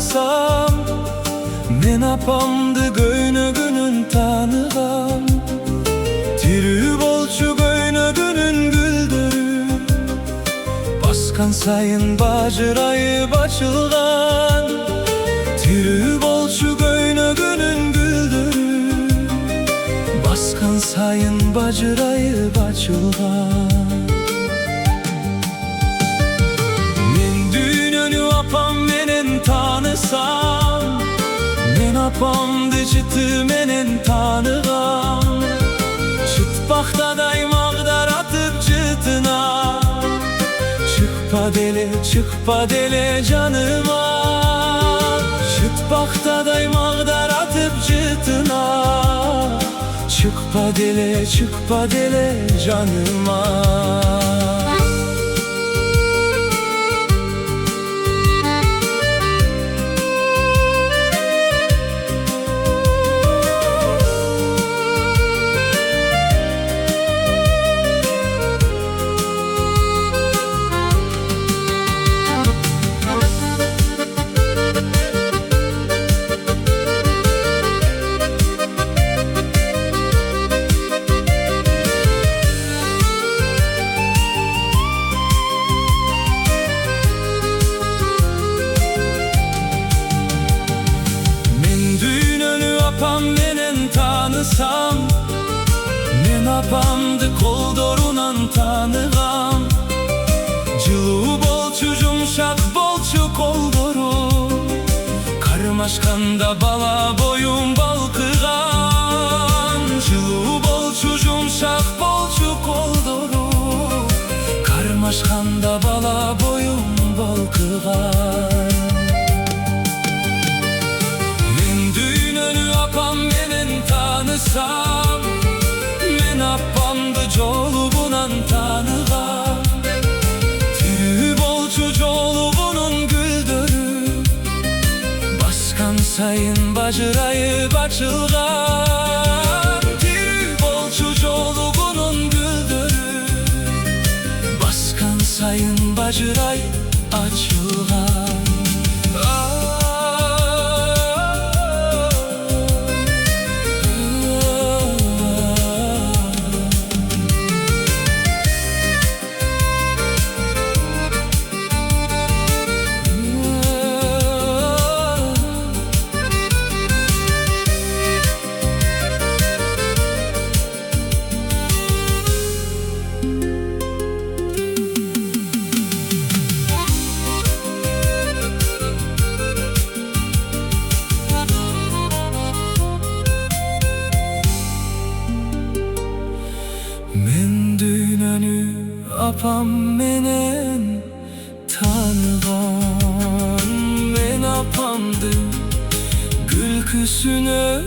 tanısam, men apamdı göynөгүнүн tanıgam. Tiri bolçu göynөгүнүн güldürü, baskan sayın bacırayıp açılgan. Tiri bolçu göynөгүнүн güldürü, baskan sayın bacırayıp açılgan. Apam menen tanısam, men apamdı çıtı menen tanıgam. Çıtpaktaday mağdar atıp çıtına, çıkpa dele canıma. Çıtpaktaday mağdar atıp çıtına, çıkpa dele canıma. Apam menen tanısam, men apamdı koldorunan tanıgam. Жылуу болчу жумшак болчу колдору, кармашканда бала боюн балкыган. Жылуу болчу жумшак болчу колдору, кармашканда бала боюн балкыган. Apam menen tanısam, men apamdı jolubunan tanıgam. Tiri bolçu jolubunun güldürü, baskan sayın bacırayıp açılgan. Tiri bolçu jolubunun güldürü, baskan sayın bacırayıp açılgan. Apam menen tanıgan, men apamdı gülküsüne